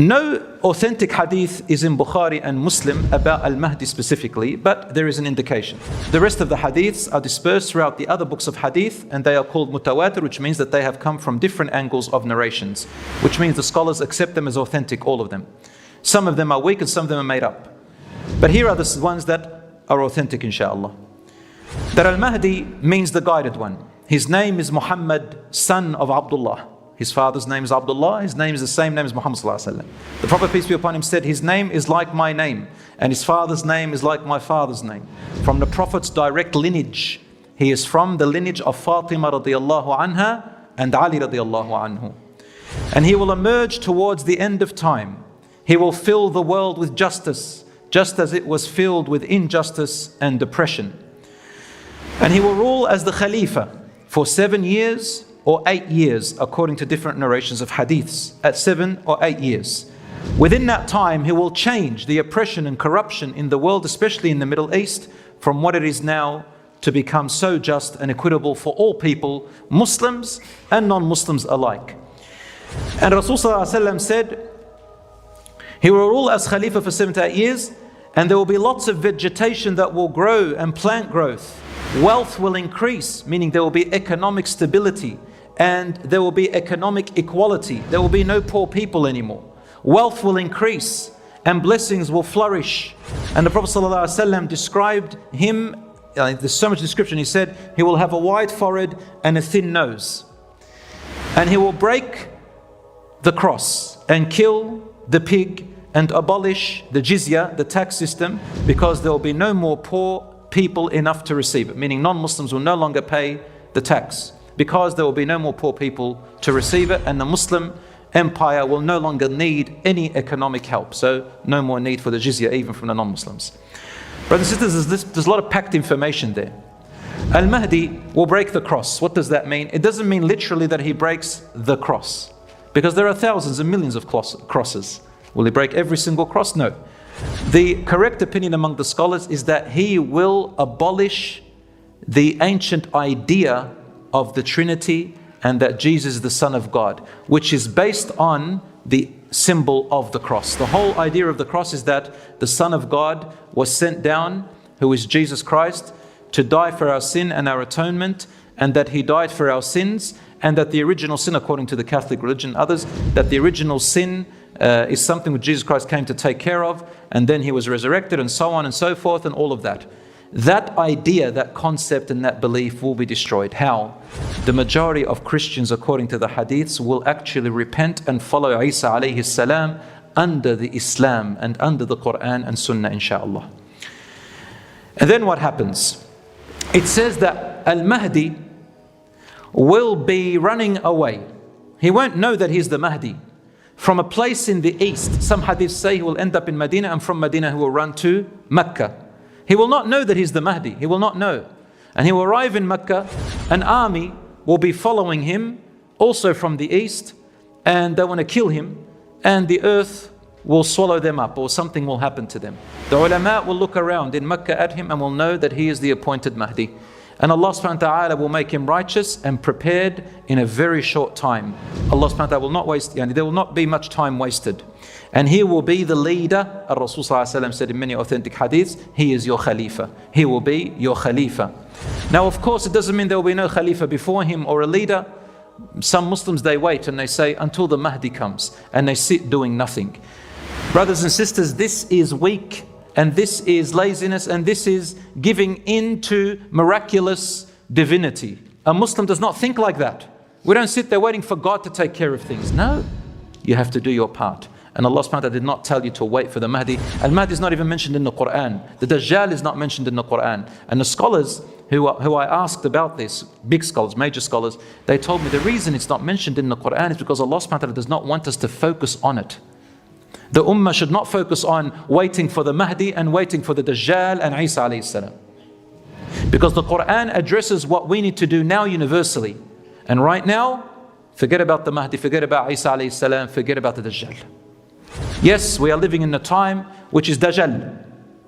No authentic hadith is in Bukhari and Muslim about Al-Mahdi specifically, but there is an indication. The rest of the hadiths are dispersed throughout the other books of hadith, and they are called mutawatir, which means that they have come from different angles of narrations, which means the scholars accept them as authentic, all of them. Some of them are weak and some of them are made up. But here are the ones that are authentic, inshallah. That Al-Mahdi means the guided one. His name is Muhammad, son of Abdullah. His father's name is Abdullah, his name is the same name as Muhammad sallallahu alaihi wasallam. The Prophet, peace be upon him, said, his name is like my name, and his father's name is like my father's name. From the Prophet's direct lineage, he is from the lineage of Fatima radiallahu anha and Ali radiallahu anhu. And he will emerge towards the end of time. He will fill the world with justice, just as it was filled with injustice and oppression. And he will rule as the Khalifa for 7 years or 8 years, according to different narrations of hadiths, at 7 or 8 years. Within that time, he will change the oppression and corruption in the world, especially in the Middle East, from what it is now to become so just and equitable for all people, Muslims and non-Muslims alike. And Rasulullah said, he will rule as Khalifa for 7 to 8 years, and there will be lots of vegetation that will grow and plant growth. Wealth will increase, meaning there will be economic stability, and there will be economic equality. There will be no poor people anymore. Wealth will increase and blessings will flourish. And the Prophet ﷺ described him, there's so much description, he said, he will have a wide forehead and a thin nose. And he will break the cross and kill the pig and abolish the jizya, the tax system, because there will be no more poor people enough to receive it. Meaning non-Muslims will no longer pay the tax, because there will be no more poor people to receive it, and the Muslim empire will no longer need any economic help. So no more need for the jizya even from the non-Muslims. Brothers and sisters, there's a lot of packed information there. Al-Mahdi will break the cross. What does that mean? It doesn't mean literally that he breaks the cross, because there are thousands and millions of crosses. Will he break every single cross? No. The correct opinion among the scholars is that he will abolish the ancient idea of the Trinity and that Jesus is the Son of God, which is based on the symbol of the cross. The whole idea of the cross is that the Son of God was sent down, who is Jesus Christ, to die for our sin and our atonement, and that he died for our sins, and that the original sin, according to the Catholic religion and others, that the original sin is something that Jesus Christ came to take care of, and then he was resurrected, and so on and so forth, and all of that. That idea, that concept and that belief will be destroyed. How? The majority of Christians, according to the hadiths, will actually repent and follow Isa alayhi salam under the Islam and under the Quran and Sunnah, inshallah. And then what happens? It says that Al-Mahdi will be running away. He won't know that he's the Mahdi. From a place in the east, some hadiths say he will end up in Medina, and from Medina he will run to Mecca. He will not know that he's the Mahdi. He will not know. And he will arrive in Mecca. An army will be following him, also from the east, and they want to kill him, and the earth will swallow them up, or something will happen to them. The ulama will look around in Mecca at him and will know that he is the appointed Mahdi. And Allah subhanahu wa ta'ala will make him righteous and prepared in a very short time. Allah subhanahu wa ta'ala will not waste, there will not be much time wasted. And he will be the leader. Rasul said in many authentic hadiths, he is your Khalifa. He will be your Khalifa. Now of course it doesn't mean there will be no Khalifa before him or a leader. Some Muslims, they wait and they say until the Mahdi comes, and they sit doing nothing. Brothers and sisters, this is weak, and this is laziness, and this is giving in to miraculous divinity. A Muslim does not think like that. We don't sit there waiting for God to take care of things. No, you have to do your part. And Allah subhanahu wa ta'ala did not tell you to wait for the Mahdi. Al-Mahdi is not even mentioned in the Quran. The Dajjal is not mentioned in the Quran. And the scholars who I asked about this, big scholars, major scholars, they told me the reason it's not mentioned in the Quran is because Allah subhanahu wa ta'ala does not want us to focus on it. The Ummah should not focus on waiting for the Mahdi and waiting for the Dajjal and Isa alayhi salam. Because the Quran addresses what we need to do now universally. And right now, forget about the Mahdi, forget about Isa alayhi salam, forget about the Dajjal. Yes, we are living in a time which is Dajjal,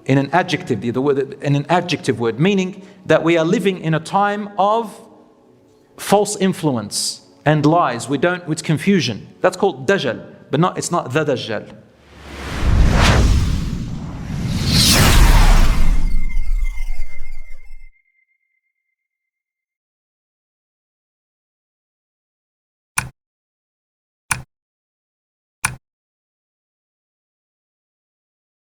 in an adjective word, meaning that we are living in a time of false influence and lies. With confusion. That's called Dajjal. but it's not the Dajjal.